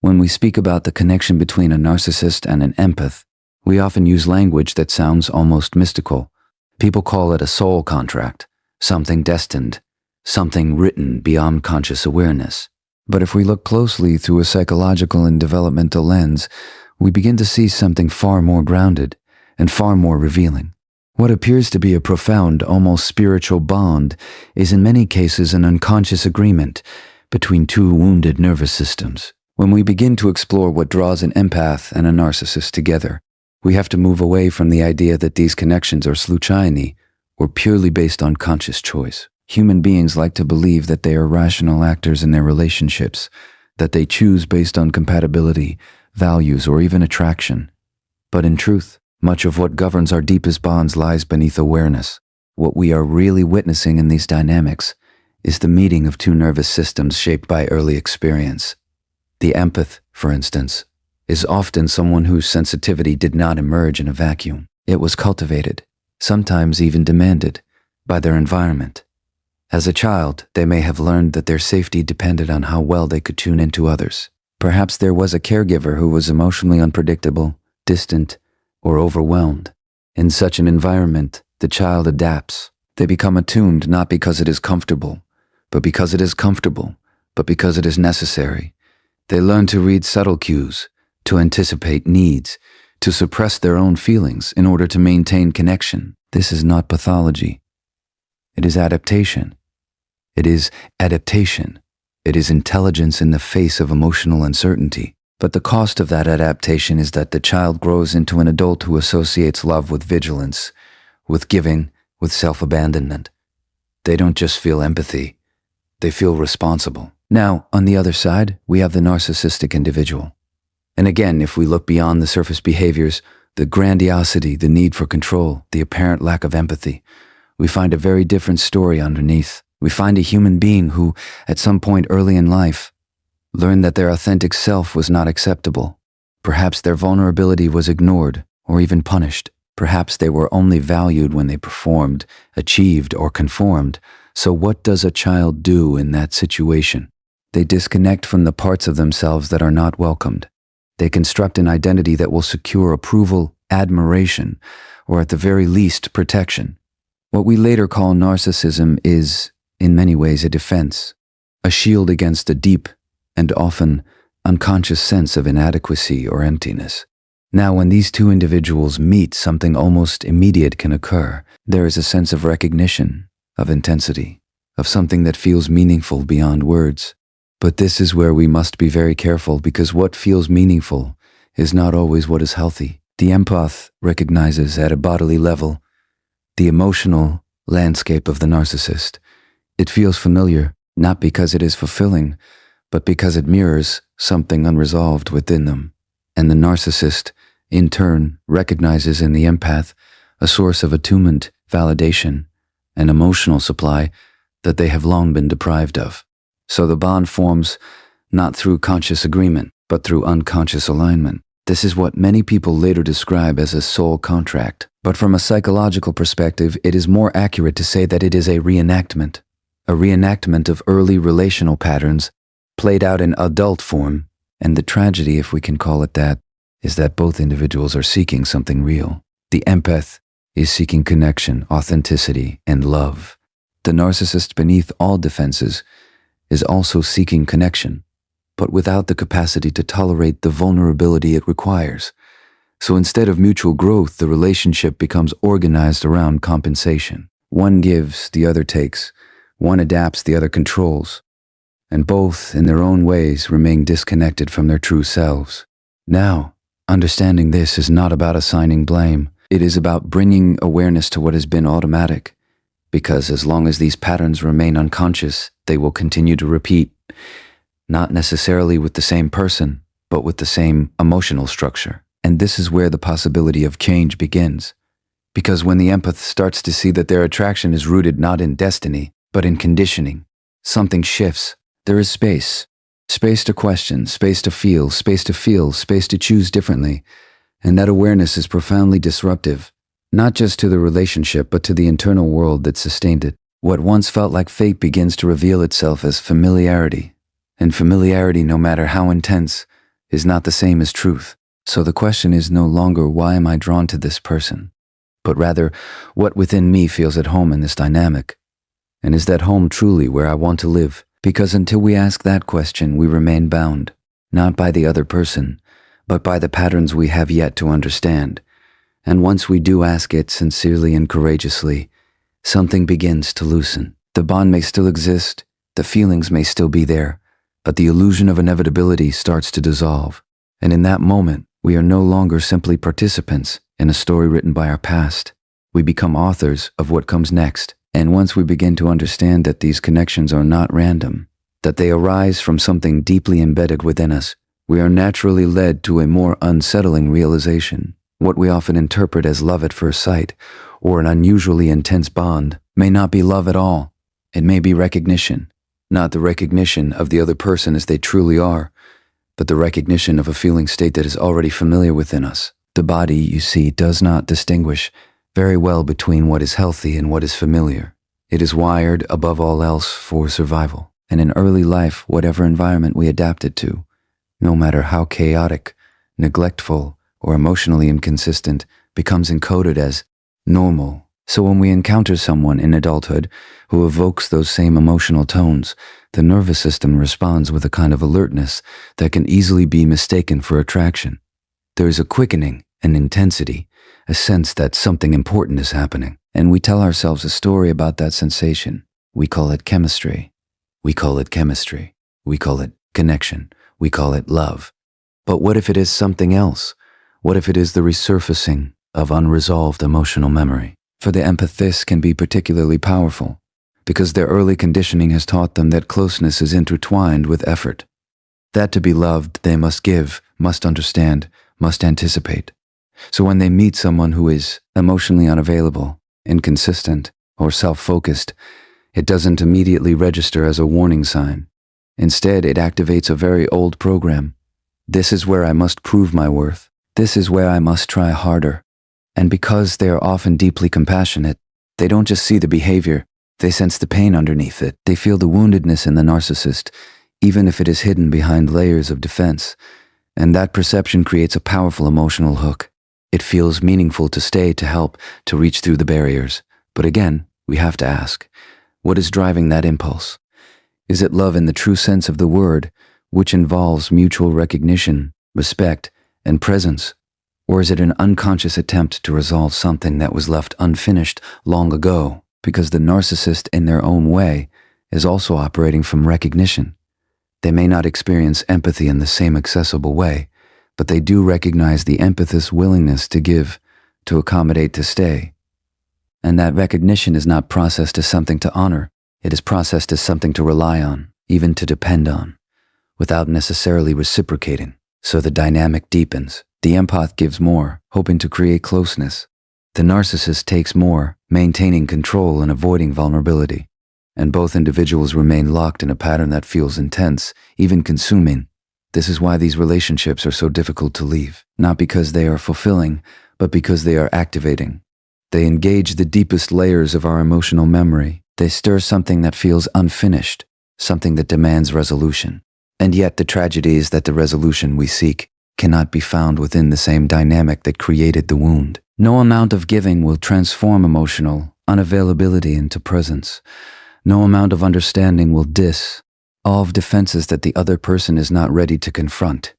When we speak about the connection between a narcissist and an empath, we often use language that sounds almost mystical. People call it a soul contract, something destined, something written beyond conscious awareness. But if we look closely through a psychological and developmental lens, we begin to see something far more grounded and far more revealing. What appears to be a profound, almost spiritual bond is in many cases an unconscious agreement between two wounded nervous systems. When we begin to explore what draws an empath and a narcissist together, we have to move away from the idea that these connections are sluchayani or purely based on conscious choice. Human beings like to believe that they are rational actors in their relationships, that they choose based on compatibility, values, or even attraction. But in truth, much of what governs our deepest bonds lies beneath awareness. What we are really witnessing in these dynamics is the meeting of two nervous systems shaped by early experience. The empath, for instance, is often someone whose sensitivity did not emerge in a vacuum. It was cultivated, sometimes even demanded, by their environment. As a child, they may have learned that their safety depended on how well they could tune into others. Perhaps there was a caregiver who was emotionally unpredictable, distant, or overwhelmed. In such an environment, the child adapts. They become attuned not because it is comfortable, but because it is comfortable, but because it is necessary. They learn to read subtle cues, to anticipate needs, to suppress their own feelings in order to maintain connection. This is not pathology. It is adaptation. It is adaptation. It is intelligence in the face of emotional uncertainty. But the cost of that adaptation is that the child grows into an adult who associates love with vigilance, with giving, with self-abandonment. They don't just feel empathy. They feel responsible. Now, on the other side, we have the narcissistic individual. And again, if we look beyond the surface behaviors, the grandiosity, the need for control, the apparent lack of empathy, we find a very different story underneath. We find a human being who, at some point early in life, learned that their authentic self was not acceptable. Perhaps their vulnerability was ignored or even punished. Perhaps they were only valued when they performed, achieved, or conformed. So what does a child do in that situation? They disconnect from the parts of themselves that are not welcomed. They construct an identity that will secure approval, admiration, or at the very least, protection. What we later call narcissism is, in many ways, a defense, a shield against a deep and often unconscious sense of inadequacy or emptiness. Now, when these two individuals meet, something almost immediate can occur. There is a sense of recognition, of intensity, of something that feels meaningful beyond words. But this is where we must be very careful, because what feels meaningful is not always what is healthy. The empath recognizes at a bodily level the emotional landscape of the narcissist. It feels familiar, not because it is fulfilling, but because it mirrors something unresolved within them. And the narcissist, in turn, recognizes in the empath a source of attunement, validation, and emotional supply that they have long been deprived of. So the bond forms not through conscious agreement, but through unconscious alignment. This is what many people later describe as a soul contract. But from a psychological perspective, it is more accurate to say that it is a reenactment of early relational patterns played out in adult form. And the tragedy, if we can call it that, is that both individuals are seeking something real. The empath is seeking connection, authenticity, and love. The narcissist, beneath all defenses, is also seeking connection, but without the capacity to tolerate the vulnerability it requires. So instead of mutual growth, the relationship becomes organized around compensation. One gives, the other takes. One adapts, the other controls. And both, in their own ways, remain disconnected from their true selves. Now, understanding this is not about assigning blame. It is about bringing awareness to what has been automatic. Because as long as these patterns remain unconscious, they will continue to repeat, not necessarily with the same person, but with the same emotional structure. And this is where the possibility of change begins. Because when the empath starts to see that their attraction is rooted not in destiny, but in conditioning, something shifts. There is space. Space to question, space to feel, space to choose differently. And that awareness is profoundly disruptive. Not just to the relationship, but to the internal world that sustained it. What once felt like fate begins to reveal itself as familiarity. And familiarity, no matter how intense, is not the same as truth. So the question is no longer why am I drawn to this person, but rather what within me feels at home in this dynamic. And is that home truly where I want to live? Because until we ask that question, we remain bound, not by the other person, but by the patterns we have yet to understand. And once we do ask it sincerely and courageously, something begins to loosen. The bond may still exist, the feelings may still be there, but the illusion of inevitability starts to dissolve. And in that moment, we are no longer simply participants in a story written by our past. We become authors of what comes next. And once we begin to understand that these connections are not random, that they arise from something deeply embedded within us, we are naturally led to a more unsettling realization. What we often interpret as love at first sight, or an unusually intense bond, may not be love at all. It may be recognition, not the recognition of the other person as they truly are, but the recognition of a feeling state that is already familiar within us. The body, you see, does not distinguish very well between what is healthy and what is familiar. It is wired, above all else, for survival. And in early life, whatever environment we adapt it to, no matter how chaotic, neglectful, or emotionally inconsistent, becomes encoded as normal. So when we encounter someone in adulthood who evokes those same emotional tones, the nervous system responds with a kind of alertness that can easily be mistaken for attraction. There is a quickening, an intensity, a sense that something important is happening, and we tell ourselves a story about that sensation. We call it chemistry. We call it chemistry. We call it connection. We call it love. But what if it is something else? What if it is the resurfacing of unresolved emotional memory? For the empaths can be particularly powerful, because their early conditioning has taught them that closeness is intertwined with effort. That to be loved, they must give, must understand, must anticipate. So when they meet someone who is emotionally unavailable, inconsistent, or self-focused, it doesn't immediately register as a warning sign. Instead, it activates a very old program. This is where I must prove my worth. This is where I must try harder. And because they are often deeply compassionate, they don't just see the behavior, they sense the pain underneath it. They feel the woundedness in the narcissist, even if it is hidden behind layers of defense. And that perception creates a powerful emotional hook. It feels meaningful to stay, to help, to reach through the barriers. But again, we have to ask, what is driving that impulse? Is it love in the true sense of the word, which involves mutual recognition, respect, and presence? Or is it an unconscious attempt to resolve something that was left unfinished long ago? Because the narcissist, in their own way, is also operating from recognition. They may not experience empathy in the same accessible way, but they do recognize the empathist's willingness to give, to accommodate, to stay. And that recognition is not processed as something to honor. It is processed as something to rely on, even to depend on, without necessarily reciprocating. So the dynamic deepens. The empath gives more, hoping to create closeness. The narcissist takes more, maintaining control and avoiding vulnerability. And both individuals remain locked in a pattern that feels intense, even consuming. This is why these relationships are so difficult to leave, not because they are fulfilling, but because they are activating. They engage the deepest layers of our emotional memory. They stir something that feels unfinished, something that demands resolution. And yet the tragedy is that the resolution we seek cannot be found within the same dynamic that created the wound. No amount of giving will transform emotional unavailability into presence. No amount of understanding will dissolve defenses that the other person is not ready to confront.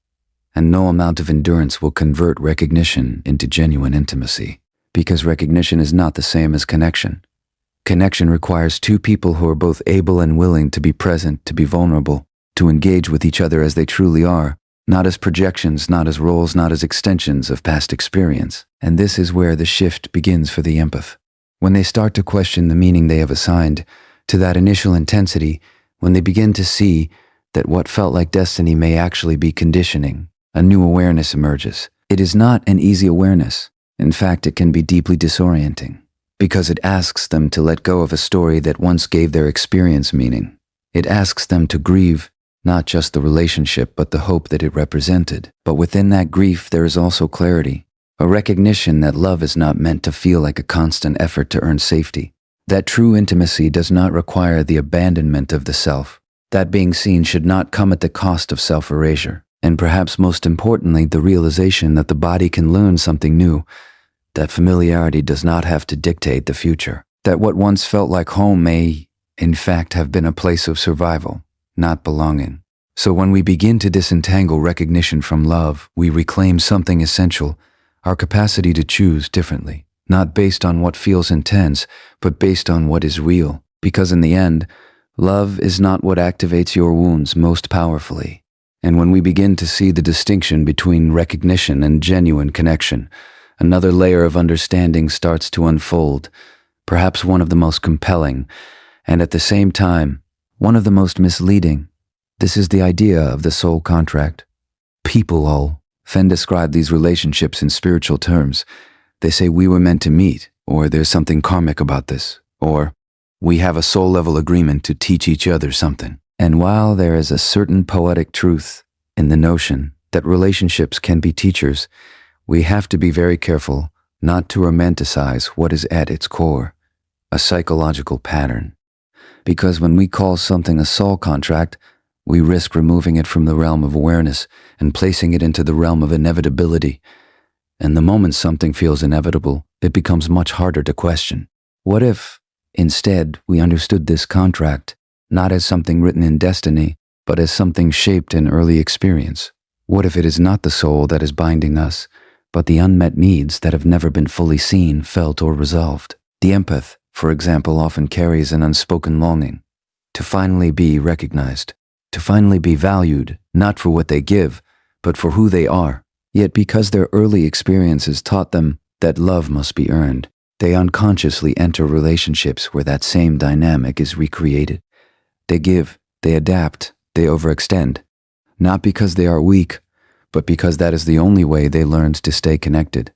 And no amount of endurance will convert recognition into genuine intimacy. Because recognition is not the same as connection. Connection requires two people who are both able and willing to be present, to be vulnerable, to engage with each other as they truly are, not as projections, not as roles, not as extensions of past experience. And this is where the shift begins for the empath. When they start to question the meaning they have assigned to that initial intensity, when they begin to see that what felt like destiny may actually be conditioning, a new awareness emerges. It is not an easy awareness. In fact, it can be deeply disorienting, because it asks them to let go of a story that once gave their experience meaning. It asks them to grieve not just the relationship, but the hope that it represented. But within that grief, there is also clarity, a recognition that love is not meant to feel like a constant effort to earn safety. That true intimacy does not require the abandonment of the self. That being seen should not come at the cost of self-erasure. And perhaps most importantly, the realization that the body can learn something new, that familiarity does not have to dictate the future, that what once felt like home may, in fact, have been a place of survival, not belonging. So when we begin to disentangle recognition from love, we reclaim something essential, our capacity to choose differently, not based on what feels intense, but based on what is real. Because in the end, love is not what activates your wounds most powerfully. And when we begin to see the distinction between recognition and genuine connection, another layer of understanding starts to unfold, perhaps one of the most compelling, and at the same time, one of the most misleading. This is the idea of the soul contract. People all often describe these relationships in spiritual terms. They say we were meant to meet, or there's something karmic about this, or we have a soul-level agreement to teach each other something. And while there is a certain poetic truth in the notion that relationships can be teachers, we have to be very careful not to romanticize what is at its core, a psychological pattern. Because when we call something a soul contract, we risk removing it from the realm of awareness and placing it into the realm of inevitability. And the moment something feels inevitable, it becomes much harder to question. What if, instead, we understood this contract not as something written in destiny, but as something shaped in early experience? What if it is not the soul that is binding us, but the unmet needs that have never been fully seen, felt, or resolved? The empath, for example, often carries an unspoken longing to finally be recognized, to finally be valued, not for what they give, but for who they are. Yet because their early experiences taught them that love must be earned, they unconsciously enter relationships where that same dynamic is recreated. They give, they adapt, they overextend, not because they are weak, but because that is the only way they learned to stay connected.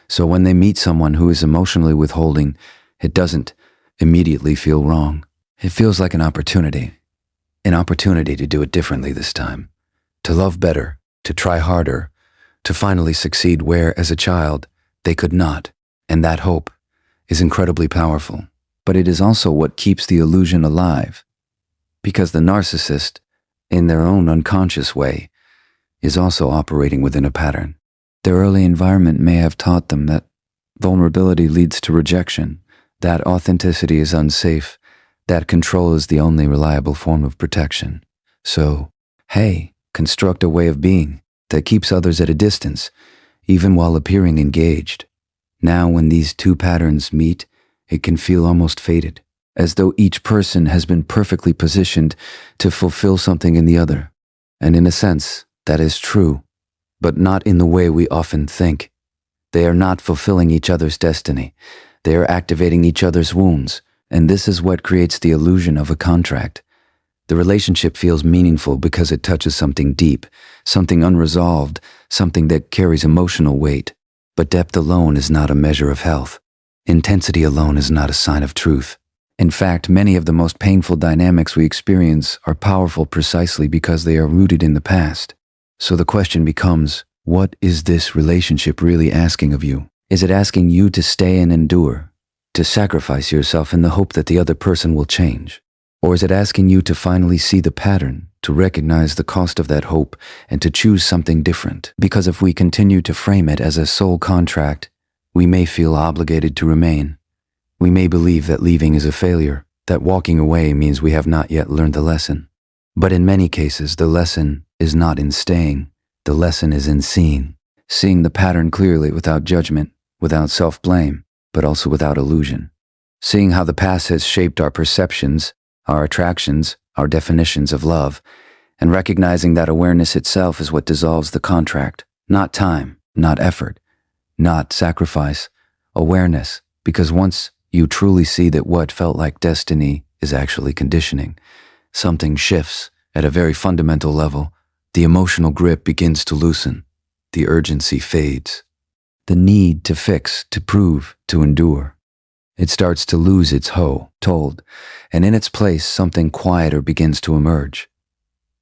So when they meet someone who is emotionally withholding, it doesn't immediately feel wrong. It feels like an opportunity to do it differently this time, to love better, to try harder, to finally succeed where, as a child, they could not. And that hope is incredibly powerful. But it is also what keeps the illusion alive. Because the narcissist, in their own unconscious way, is also operating within a pattern. Their early environment may have taught them that vulnerability leads to rejection, that authenticity is unsafe, that control is the only reliable form of protection. So, hey, construct a way of being that keeps others at a distance, even while appearing engaged. Now, when these two patterns meet, it can feel almost fated, as though each person has been perfectly positioned to fulfill something in the other. And in a sense, that is true, but not in the way we often think. They are not fulfilling each other's destiny. They are activating each other's wounds, and this is what creates the illusion of a contract. The relationship feels meaningful because it touches something deep, something unresolved, something that carries emotional weight. But depth alone is not a measure of health. Intensity alone is not a sign of truth. In fact, many of the most painful dynamics we experience are powerful precisely because they are rooted in the past. So the question becomes, what is this relationship really asking of you? Is it asking you to stay and endure, to sacrifice yourself in the hope that the other person will change? Or is it asking you to finally see the pattern, to recognize the cost of that hope, and to choose something different? Because if we continue to frame it as a soul contract, we may feel obligated to remain. We may believe that leaving is a failure, that walking away means we have not yet learned the lesson. But in many cases, the lesson is not in staying. The lesson is in seeing the pattern clearly without judgment, without self-blame, but also without illusion. Seeing how the past has shaped our perceptions, our attractions, our definitions of love, and recognizing that awareness itself is what dissolves the contract, not time, not effort, not sacrifice, awareness, because once you truly see that what felt like destiny is actually conditioning, something shifts at a very fundamental level. The emotional grip begins to loosen. The urgency fades. The need to fix, to prove, to endure. It starts to lose its hold, and in its place something quieter begins to emerge.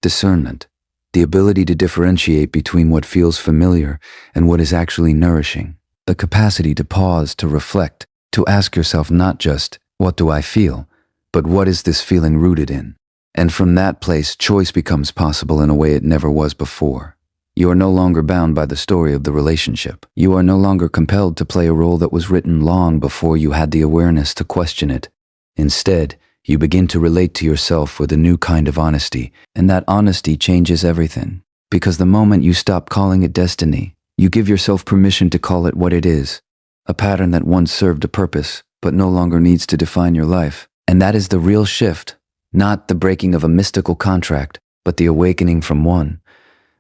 Discernment, the ability to differentiate between what feels familiar and what is actually nourishing. The capacity to pause, to reflect, to ask yourself not just, what do I feel, but what is this feeling rooted in? And from that place, choice becomes possible in a way it never was before. You are no longer bound by the story of the relationship. You are no longer compelled to play a role that was written long before you had the awareness to question it. Instead, you begin to relate to yourself with a new kind of honesty, and that honesty changes everything. Because the moment you stop calling it destiny, you give yourself permission to call it what it is, a pattern that once served a purpose, but no longer needs to define your life. And that is the real shift, not the breaking of a mystical contract, but the awakening from one.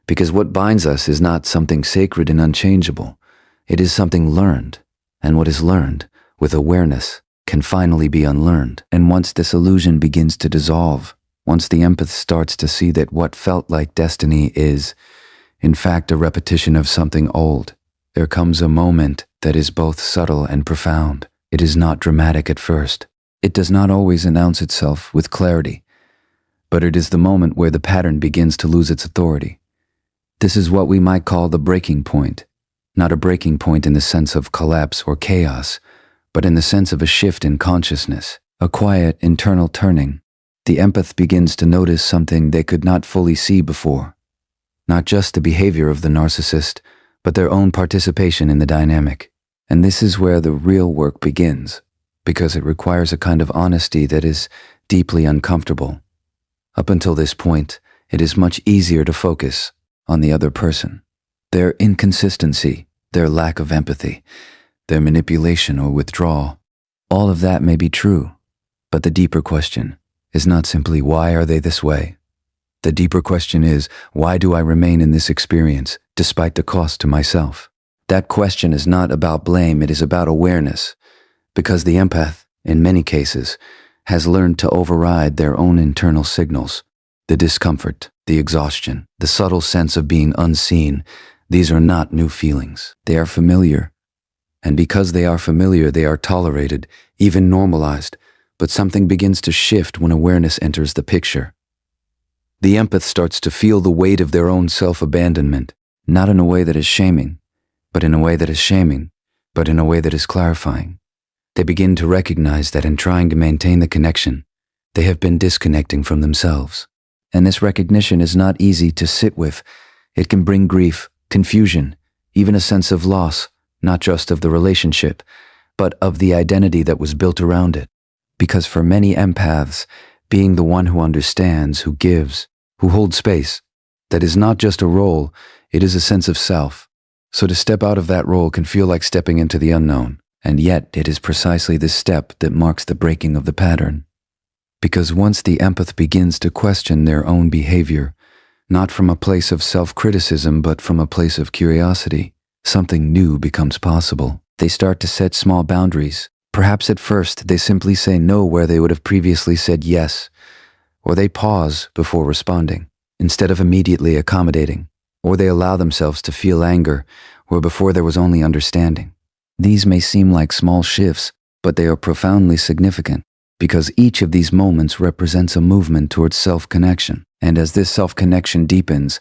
Because what binds us is not something sacred and unchangeable. It is something learned, and what is learned, with awareness, can finally be unlearned. And once this illusion begins to dissolve, once the empath starts to see that what felt like destiny is, in fact, a repetition of something old, there comes a moment that is both subtle and profound. It is not dramatic at first. It does not always announce itself with clarity, but it is the moment where the pattern begins to lose its authority. This is what we might call the breaking point, not a breaking point in the sense of collapse or chaos, but in the sense of a shift in consciousness, a quiet internal turning. The empath begins to notice something they could not fully see before, not just the behavior of the narcissist, but their own participation in the dynamic. And this is where the real work begins, because it requires a kind of honesty that is deeply uncomfortable. Up until this point, it is much easier to focus on the other person, their inconsistency, their lack of empathy, their manipulation or withdrawal. All of that may be true, but the deeper question is not simply why are they this way? The deeper question is, why do I remain in this experience despite the cost to myself? That question is not about blame, it is about awareness, because the empath, in many cases, has learned to override their own internal signals. The discomfort, the exhaustion, the subtle sense of being unseen, these are not new feelings. They are familiar. And because they are familiar, they are tolerated, even normalized. But something begins to shift when awareness enters the picture. The empath starts to feel the weight of their own self-abandonment, not in a way that is shaming, but in a way that is shaming, but in a way that is clarifying. They begin to recognize that in trying to maintain the connection, they have been disconnecting from themselves. And this recognition is not easy to sit with. It can bring grief, confusion, even a sense of loss, not just of the relationship, but of the identity that was built around it. Because for many empaths, being the one who understands, who gives, who holds space, that is not just a role, it is a sense of self. So to step out of that role can feel like stepping into the unknown, and yet it is precisely this step that marks the breaking of the pattern. Because once the empath begins to question their own behavior, not from a place of self-criticism but from a place of curiosity, something new becomes possible. They start to set small boundaries. Perhaps at first they simply say no where they would have previously said yes, or they pause before responding, instead of immediately accommodating, or they allow themselves to feel anger where before there was only understanding. These may seem like small shifts, but they are profoundly significant, because each of these moments represents a movement towards self-connection. And as this self-connection deepens,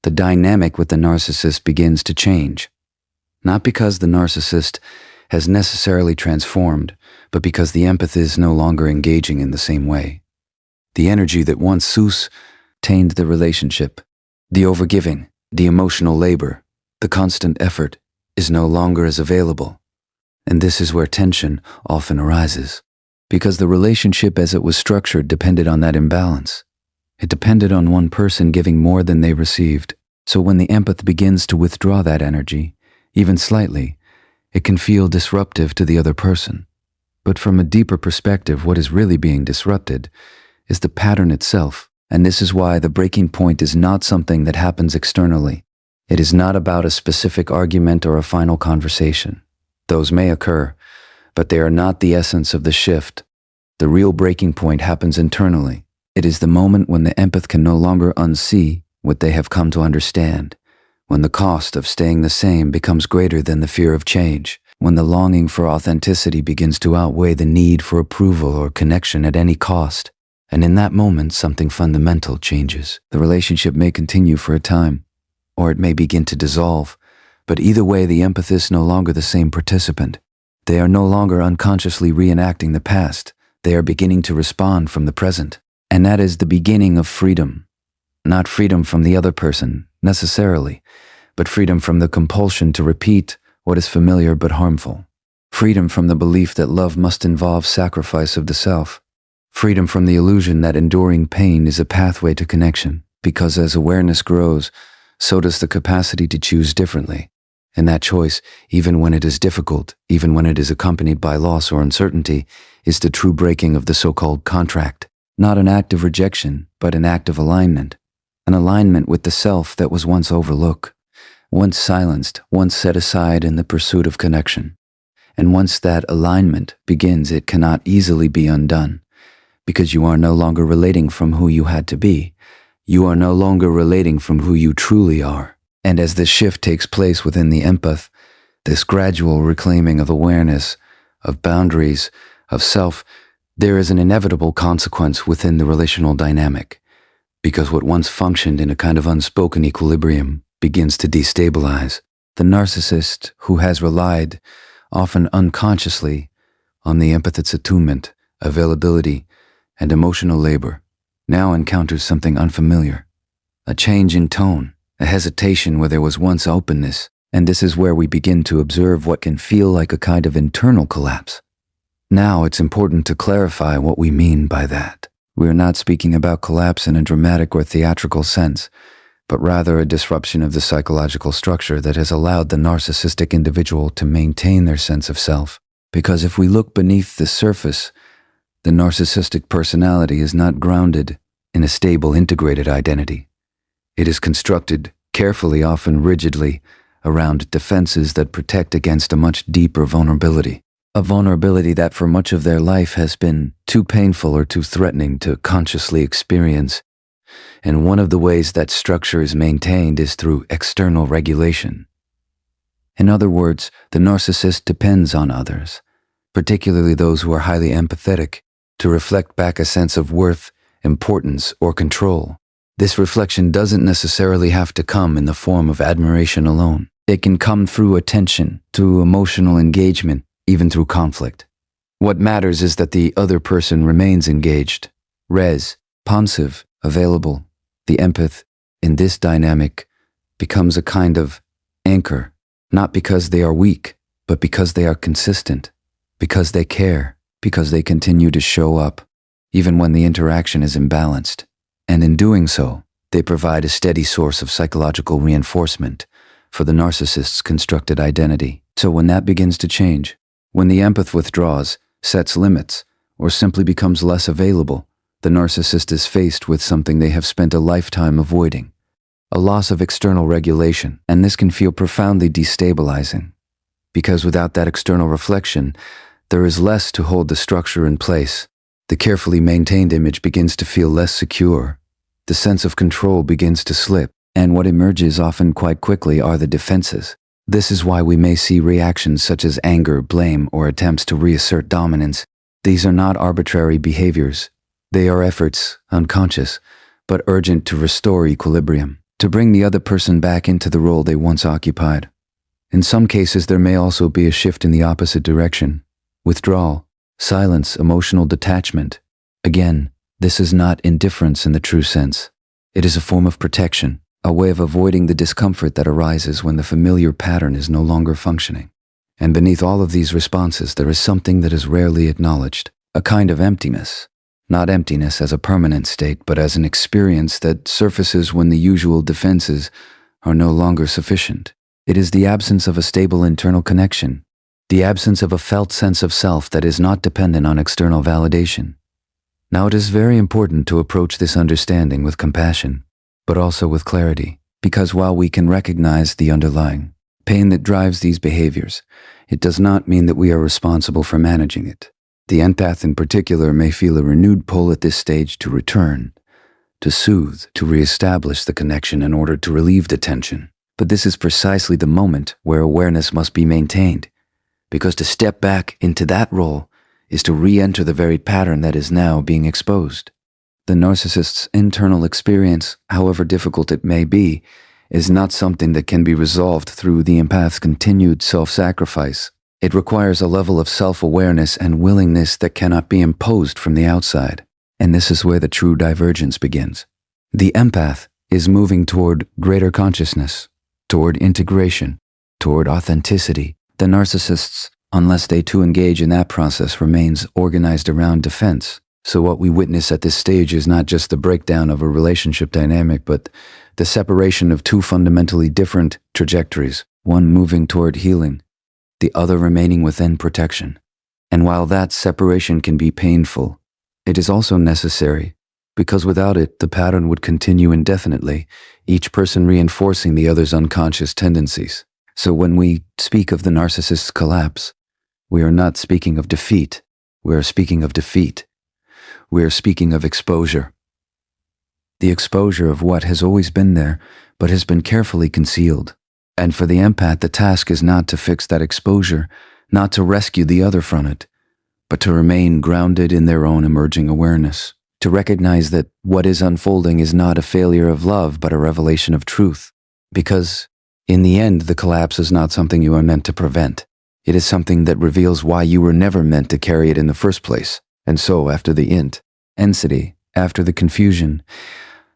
the dynamic with the narcissist begins to change. Not because the narcissist has necessarily transformed, but because the empath is no longer engaging in the same way. The energy that once sustained the relationship, the overgiving, the emotional labor, the constant effort, is no longer as available. And this is where tension often arises, because the relationship as it was structured depended on that imbalance. It depended on one person giving more than they received. So when the empath begins to withdraw that energy, even slightly, it can feel disruptive to the other person. But from a deeper perspective, what is really being disrupted is the pattern itself. And this is why the breaking point is not something that happens externally. It is not about a specific argument or a final conversation. Those may occur, but they are not the essence of the shift. The real breaking point happens internally. It is the moment when the empath can no longer unsee what they have come to understand, when the cost of staying the same becomes greater than the fear of change, when the longing for authenticity begins to outweigh the need for approval or connection at any cost. And in that moment, something fundamental changes. The relationship may continue for a time, or it may begin to dissolve, but either way, the empath is no longer the same participant. They are no longer unconsciously reenacting the past. They are beginning to respond from the present. And that is the beginning of freedom. Not freedom from the other person, necessarily, but freedom from the compulsion to repeat what is familiar but harmful. Freedom from the belief that love must involve sacrifice of the self. Freedom from the illusion that enduring pain is a pathway to connection, because as awareness grows, so does the capacity to choose differently. And that choice, even when it is difficult, even when it is accompanied by loss or uncertainty, is the true breaking of the so-called contract. Not an act of rejection, but an act of alignment. An alignment with the self that was once overlooked, once silenced, once set aside in the pursuit of connection. And once that alignment begins, it cannot easily be undone, because you are no longer relating from who you had to be. You are no longer relating from who you truly are. And as this shift takes place within the empath, this gradual reclaiming of awareness, of boundaries, of self, there is an inevitable consequence within the relational dynamic, because what once functioned in a kind of unspoken equilibrium begins to destabilize. The narcissist, who has relied, often unconsciously, on the empath's attunement, availability, and emotional labor, now encounters something unfamiliar. A change in tone, a hesitation where there was once openness, and this is where we begin to observe what can feel like a kind of internal collapse. Now it's important to clarify what we mean by that. We are not speaking about collapse in a dramatic or theatrical sense, but rather a disruption of the psychological structure that has allowed the narcissistic individual to maintain their sense of self. Because if we look beneath the surface, the narcissistic personality is not grounded in a stable, integrated identity. It is constructed carefully, often rigidly, around defenses that protect against a much deeper vulnerability. A vulnerability that for much of their life has been too painful or too threatening to consciously experience. And one of the ways that structure is maintained is through external regulation. In other words, the narcissist depends on others, particularly those who are highly empathetic, to reflect back a sense of worth, importance, or control. This reflection doesn't necessarily have to come in the form of admiration alone. It can come through attention, through emotional engagement, even through conflict. What matters is that the other person remains engaged, responsive, available. The empath, in this dynamic, becomes a kind of anchor, not because they are weak, but because they are consistent, because they care, because they continue to show up, even when the interaction is imbalanced. And in doing so, they provide a steady source of psychological reinforcement for the narcissist's constructed identity. So when that begins to change, when the empath withdraws, sets limits, or simply becomes less available, the narcissist is faced with something they have spent a lifetime avoiding, a loss of external regulation, and this can feel profoundly destabilizing, because without that external reflection, there is less to hold the structure in place. The carefully maintained image begins to feel less secure. The sense of control begins to slip, and what emerges often quite quickly are the defenses. This is why we may see reactions such as anger, blame, or attempts to reassert dominance. These are not arbitrary behaviors. They are efforts, unconscious, but urgent to restore equilibrium, to bring the other person back into the role they once occupied. In some cases, there may also be a shift in the opposite direction. Withdrawal, silence, emotional detachment. Again, this is not indifference in the true sense. It is a form of protection, a way of avoiding the discomfort that arises when the familiar pattern is no longer functioning. And beneath all of these responses, there is something that is rarely acknowledged, a kind of emptiness. Not emptiness as a permanent state, but as an experience that surfaces when the usual defenses are no longer sufficient. It is the absence of a stable internal connection, the absence of a felt sense of self that is not dependent on external validation. Now, it is very important to approach this understanding with compassion, but also with clarity, because while we can recognize the underlying pain that drives these behaviors, it does not mean that we are responsible for managing it. The empath in particular may feel a renewed pull at this stage to return, to soothe, to reestablish the connection in order to relieve the tension. But this is precisely the moment where awareness must be maintained, because to step back into that role is to re-enter the very pattern that is now being exposed. The narcissist's internal experience, however difficult it may be, is not something that can be resolved through the empath's continued self-sacrifice. It requires a level of self-awareness and willingness that cannot be imposed from the outside. And this is where the true divergence begins. The empath, is moving toward greater consciousness, toward integration, toward authenticity. The narcissists, unless they too engage in that process, remains organized around defense. So what we witness at this stage is not just the breakdown of a relationship dynamic, but the separation of two fundamentally different trajectories, one moving toward healing, the other remaining within protection. And while that separation can be painful, it is also necessary, because without it, the pattern would continue indefinitely, each person reinforcing the other's unconscious tendencies. So when we speak of the narcissist's collapse, we are not speaking of defeat, we are speaking of defeat. We are speaking of exposure. The exposure of what has always been there, but has been carefully concealed. And for the empath, the task is not to fix that exposure, not to rescue the other from it, but to remain grounded in their own emerging awareness, to recognize that what is unfolding is not a failure of love, but a revelation of truth. Because, in the end, the collapse is not something you are meant to prevent. It is something that reveals why you were never meant to carry it in the first place. And so, after the intensity, after the confusion,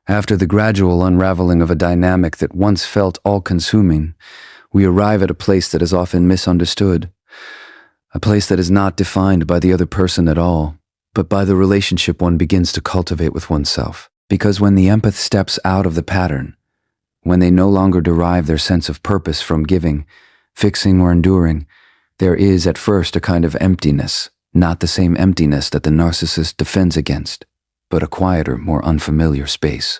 after the gradual unraveling of a dynamic that once felt all-consuming, we arrive at a place that is often misunderstood, a place that is not defined by the other person at all, but by the relationship one begins to cultivate with oneself. Because when the empath steps out of the pattern, when they no longer derive their sense of purpose from giving, fixing, or enduring, there is at first a kind of emptiness. Not the same emptiness that the narcissist defends against, but a quieter, more unfamiliar space.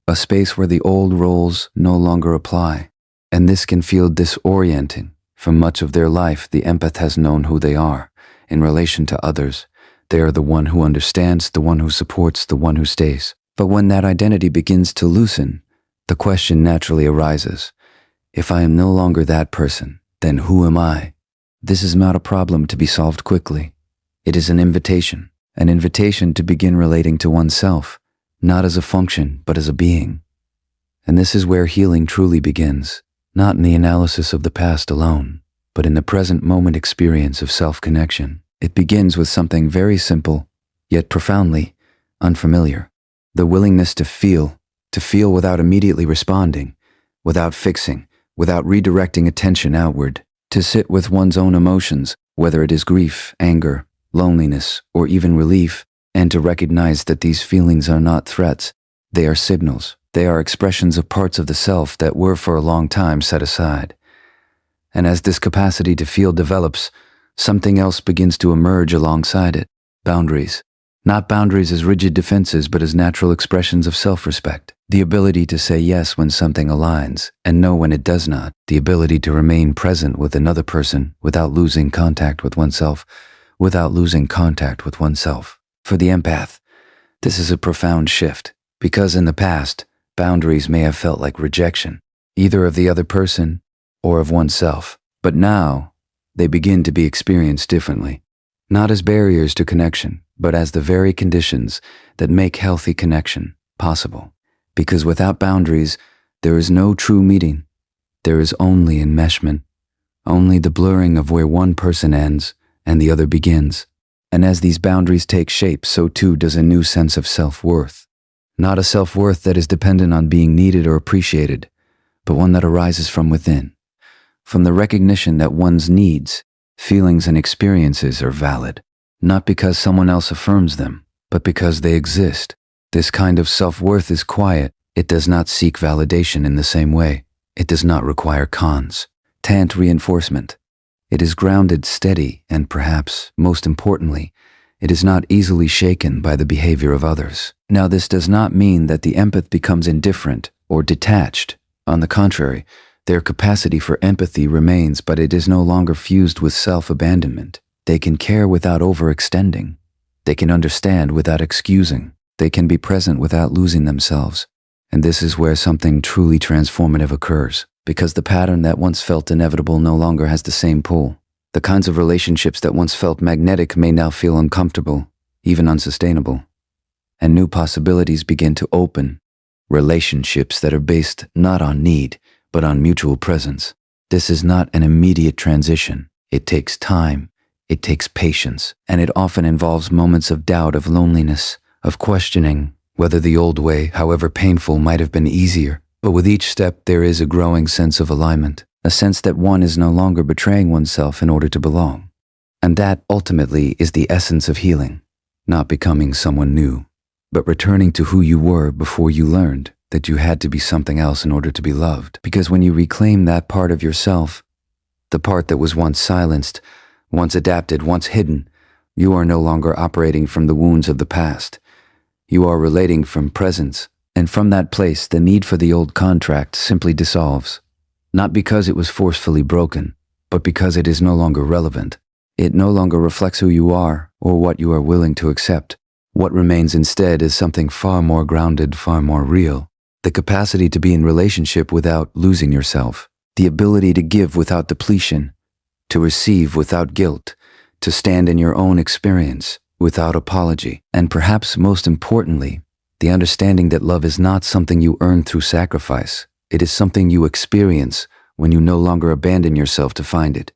A space where the old roles no longer apply. And this can feel disorienting. For much of their life, the empath has known who they are. In relation to others, they are the one who understands, the one who supports, the one who stays. But when that identity begins to loosen, the question naturally arises. If I am no longer that person, then who am I? This is not a problem to be solved quickly. It is an invitation to begin relating to oneself, not as a function, but as a being. And this is where healing truly begins, not in the analysis of the past alone, but in the present moment experience of self-connection. It begins with something very simple, yet profoundly unfamiliar. The willingness to feel without immediately responding, without fixing, without redirecting attention outward, to sit with one's own emotions, whether it is grief, anger, loneliness, or even relief, and to recognize that these feelings are not threats, they are signals. They are expressions of parts of the self that were for a long time set aside. And as this capacity to feel develops, something else begins to emerge alongside it. Boundaries. Not boundaries as rigid defenses, but as natural expressions of self-respect. The ability to say yes when something aligns, and no when it does not. The ability to remain present with another person without losing contact with oneself. For the empath, this is a profound shift, because in the past, boundaries may have felt like rejection, either of the other person or of oneself. But now, they begin to be experienced differently, not as barriers to connection, but as the very conditions that make healthy connection possible. Because without boundaries, there is no true meeting. There is only enmeshment, only the blurring of where one person ends and the other begins. And as these boundaries take shape, so too does a new sense of self-worth. Not a self-worth that is dependent on being needed or appreciated, but one that arises from within, from the recognition that one's needs, feelings, and experiences are valid, not because someone else affirms them, but because they exist. This kind of self-worth is quiet. It does not seek validation in the same way. It does not require constant reinforcement. It is grounded, steady, and perhaps, most importantly, it is not easily shaken by the behavior of others. Now, this does not mean that the empath becomes indifferent or detached. On the contrary, their capacity for empathy remains, but it is no longer fused with self-abandonment. They can care without overextending. They can understand without excusing. They can be present without losing themselves. And this is where something truly transformative occurs, because the pattern that once felt inevitable no longer has the same pull. The kinds of relationships that once felt magnetic may now feel uncomfortable, even unsustainable. And new possibilities begin to open. Relationships that are based not on need, but on mutual presence. This is not an immediate transition. It takes time. It takes patience. And it often involves moments of doubt, of loneliness, of questioning, Whether the old way, however painful, might have been easier, but with each step there is a growing sense of alignment, a sense that one is no longer betraying oneself in order to belong. And that, ultimately, is the essence of healing, not becoming someone new, but returning to who you were before you learned that you had to be something else in order to be loved. Because when you reclaim that part of yourself, the part that was once silenced, once adapted, once hidden, you are no longer operating from the wounds of the past. You are relating from presence, and from that place the need for the old contract simply dissolves. Not because it was forcefully broken, but because it is no longer relevant. It no longer reflects who you are or what you are willing to accept. What remains instead is something far more grounded, far more real. The capacity to be in relationship without losing yourself. The ability to give without depletion. To receive without guilt. To stand in your own experience without apology. And perhaps most importantly, the understanding that love is not something you earn through sacrifice. It is something you experience when you no longer abandon yourself to find it.